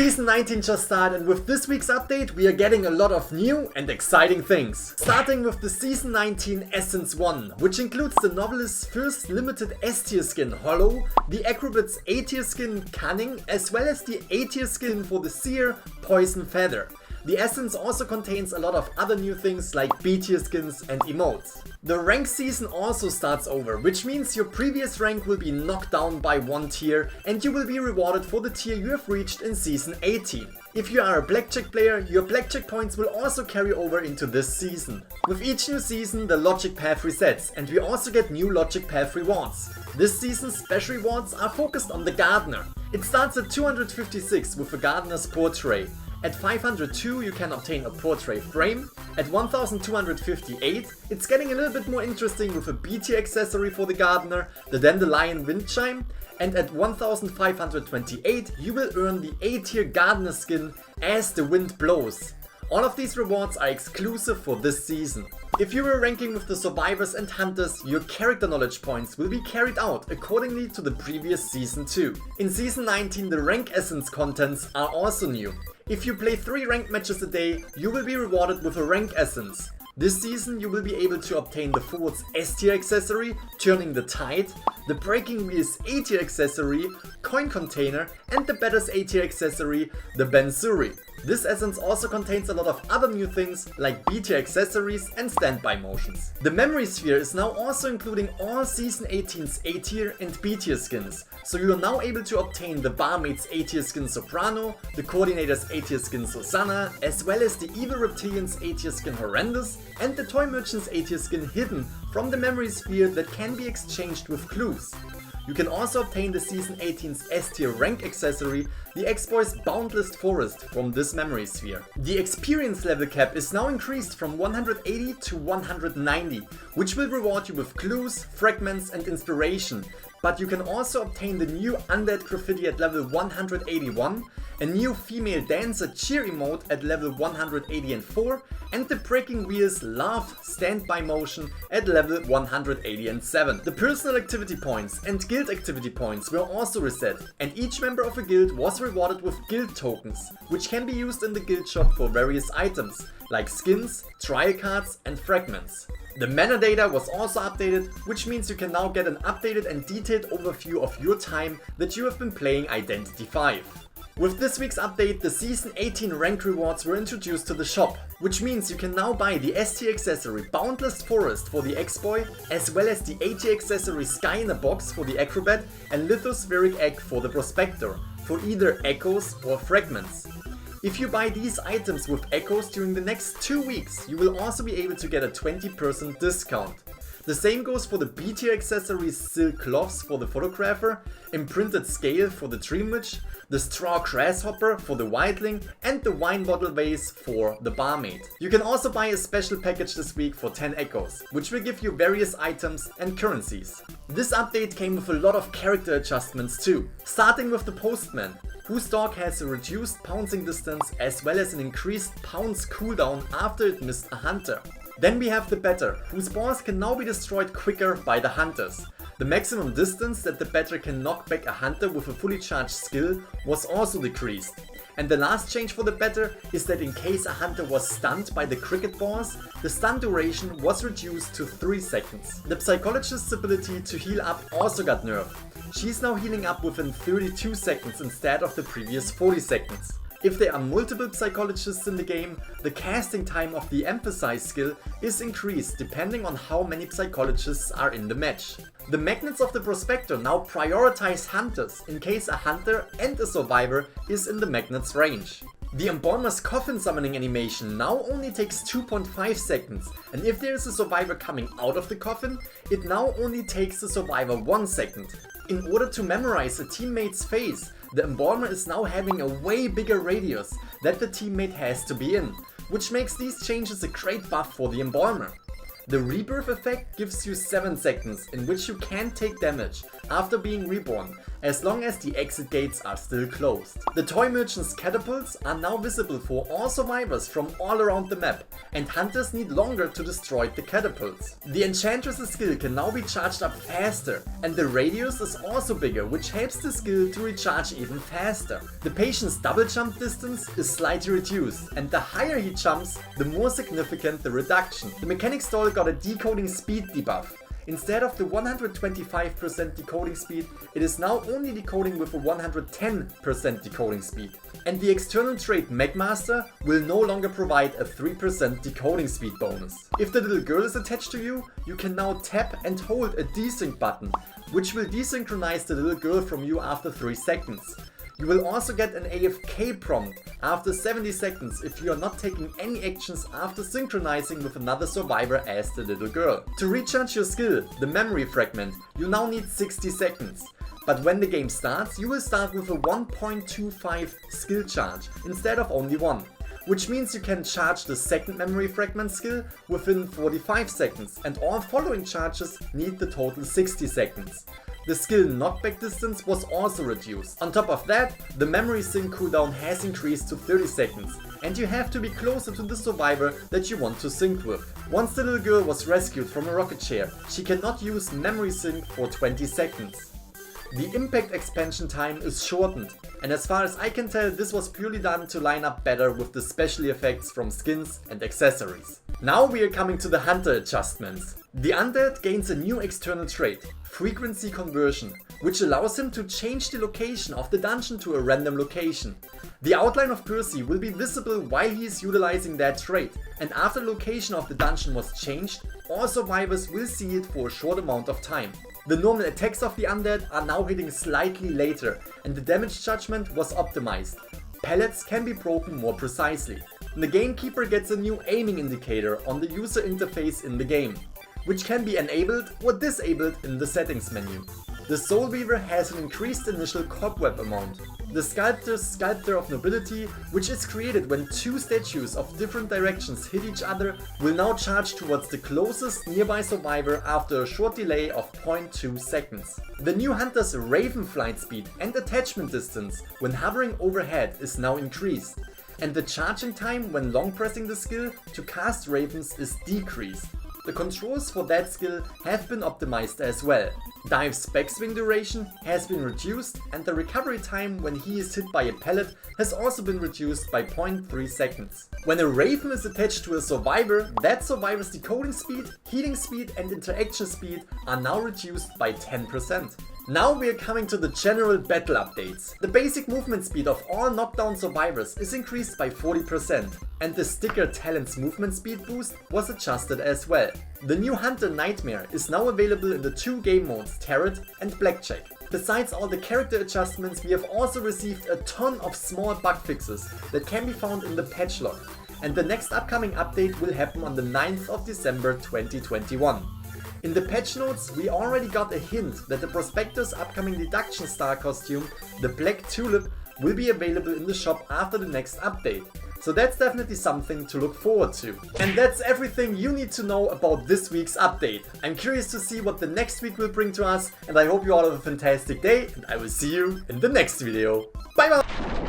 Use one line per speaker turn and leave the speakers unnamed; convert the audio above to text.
Season 19 just started, and with this week's update we are getting a lot of new and exciting things. Starting with the Season 19 Essence 1, which includes the novelist's first limited S-tier skin Hollow, the acrobat's A-tier skin Cunning, as well as the A-tier skin for the seer Poison Feather. The Essence also contains a lot of other new things like B-tier skins and emotes. The rank season also starts over, which means your previous rank will be knocked down by one tier and you will be rewarded for the tier you have reached in Season 18. If you are a blackjack player, your blackjack points will also carry over into this season. With each new season, the logic path resets, and we also get new logic path rewards. This season's special rewards are focused on the gardener. It starts at 256 with a gardener's portrait. At 502 you can obtain a portrait frame. At 1258 it's getting a little bit more interesting with a B-tier accessory for the gardener, the dandelion wind chime. And at 1528 you will earn the A-tier gardener skin As the Wind Blows. All of these rewards are exclusive for this season. If you were ranking with the survivors and hunters, your character knowledge points will be carried out accordingly to the previous season too. In Season 19 the rank essence contents are also new. If you play 3 ranked matches a day, you will be rewarded with a rank essence. This season you will be able to obtain the forward's S-tier accessory, Turning the Tide, the Breaking Wheel's A-tier accessory, Coin Container, and the better's A-tier accessory, the Bansuri. This essence also contains a lot of other new things like B-tier accessories and standby motions. The memory sphere is now also including all Season 18's A-tier and B-tier skins, so you are now able to obtain the barmaid's A-tier skin Soprano, the coordinator's A-tier skin Susanna, as well as the evil reptilian's A-tier skin Horrendous, and the toy merchant's A-tier skin Hidden from the memory sphere that can be exchanged with clues. You can also obtain the Season 18's S-tier rank accessory, the X-Boy's Boundless Forest, from this memory sphere. The experience level cap is now increased from 180 to 190, which will reward you with clues, fragments and inspiration. But you can also obtain the new Undead Graffiti at level 181, a new female dancer cheer emote at level 184, and the Breaking Wheels Laugh standby motion at level 187. The personal activity points and guild activity points were also reset, and each member of a guild was rewarded with guild tokens, which can be used in the guild shop for various items, like skins, trial cards and fragments. The mana data was also updated, which means you can now get an updated and detailed overview of your time that you have been playing Identity V. With this week's update, the Season 18 rank rewards were introduced to the shop, which means you can now buy the S-tier accessory Boundless Forest for the X-Boy, as well as the A-tier accessory Sky in a Box for the Acrobat and Lithospheric Egg for the Prospector, for either echoes or fragments. If you buy these items with echoes during the next 2 weeks, you will also be able to get a 20% discount. The same goes for the B-tier accessories Silk Cloths for the Photographer, Imprinted Scale for the Dream Witch, the Straw Grasshopper for the Wildling, and the Wine Bottle Vase for the Barmaid. You can also buy a special package this week for 10 echoes, which will give you various items and currencies. This update came with a lot of character adjustments too, starting with the Postman, whose dog has a reduced pouncing distance as well as an increased pounce cooldown after it missed a hunter. Then we have the Batter, whose balls can now be destroyed quicker by the hunters. The maximum distance that the Batter can knock back a hunter with a fully charged skill was also decreased. And the last change for the Batter is that in case a hunter was stunned by the cricket balls, the stun duration was reduced to 3 seconds. The Psychologist's ability to heal up also got nerfed. She's now healing up within 32 seconds instead of the previous 40 seconds. If there are multiple psychologists in the game, the casting time of the Emphasize skill is increased depending on how many psychologists are in the match. The magnets of the Prospector now prioritize hunters in case a hunter and a survivor is in the magnet's range. The Embalmer's coffin summoning animation now only takes 2.5 seconds, and if there is a survivor coming out of the coffin, it now only takes the survivor 1 second. In order to memorize a teammate's face, the Embalmer is now having a way bigger radius that the teammate has to be in, which makes these changes a great buff for the Embalmer. The rebirth effect gives you 7 seconds in which you can take damage after being reborn, as long as the exit gates are still closed. The toy merchant's catapults are now visible for all survivors from all around the map, and hunters need longer to destroy the catapults. The enchantress's skill can now be charged up faster, and the radius is also bigger, which helps the skill to recharge even faster. The patient's double jump distance is slightly reduced, and the higher he jumps, the more significant the reduction. The mechanic stall got a decoding speed debuff. Instead of the 125% decoding speed, it is now only decoding with a 110% decoding speed. And the external trait Magmaster will no longer provide a 3% decoding speed bonus. If the little girl is attached to you, you can now tap and hold a desync button, which will desynchronize the little girl from you after 3 seconds. You will also get an AFK prompt after 70 seconds if you are not taking any actions after synchronizing with another survivor as the little girl. To recharge your skill, the memory fragment, you now need 60 seconds. But when the game starts, you will start with a 1.25 skill charge instead of only 1. Which means you can charge the second memory fragment skill within 45 seconds, and all following charges need the total 60 seconds. The skill knockback distance was also reduced. On top of that, the memory sync cooldown has increased to 30 seconds, and you have to be closer to the survivor that you want to sync with. Once the little girl was rescued from a rocket chair, she cannot use memory sync for 20 seconds. The impact expansion time is shortened, and as far as I can tell, this was purely done to line up better with the special effects from skins and accessories. Now we are coming to the hunter adjustments. The undead gains a new external trait, frequency conversion, which allows him to change the location of the dungeon to a random location. The outline of Percy will be visible while he is utilizing that trait, and after the location of the dungeon was changed, all survivors will see it for a short amount of time. The normal attacks of the undead are now hitting slightly later, and the damage judgment was optimized. Pellets can be broken more precisely. The gamekeeper gets a new aiming indicator on the user interface in the game, which can be enabled or disabled in the settings menu. The Soul Weaver has an increased initial cobweb amount. The Sculptor's Sculptor of Nobility, which is created when 2 statues of different directions hit each other, will now charge towards the closest nearby survivor after a short delay of 0.2 seconds. The new Hunter's Raven flight speed and attachment distance when hovering overhead is now increased, and the charging time when long pressing the skill to cast ravens is decreased. The controls for that skill have been optimized as well. Dive's backswing duration has been reduced, and the recovery time when he is hit by a pellet has also been reduced by 0.3 seconds. When a raven is attached to a survivor, that survivor's decoding speed, healing speed and interaction speed are now reduced by 10%. Now we are coming to the general battle updates. The basic movement speed of all knockdown survivors is increased by 40%, and the sticker talent's movement speed boost was adjusted as well. The new Hunter Nightmare is now available in the 2 game modes Tarot and Blackjack. Besides all the character adjustments, we have also received a ton of small bug fixes that can be found in the patch log, and the next upcoming update will happen on the 9th of December 2021. In the patch notes, we already got a hint that the Prospector's upcoming Deduction Star costume, the Black Tulip, will be available in the shop after the next update. So that's definitely something to look forward to. And that's everything you need to know about this week's update. I'm curious to see what the next week will bring to us, and I hope you all have a fantastic day, and I will see you in the next video. Bye bye!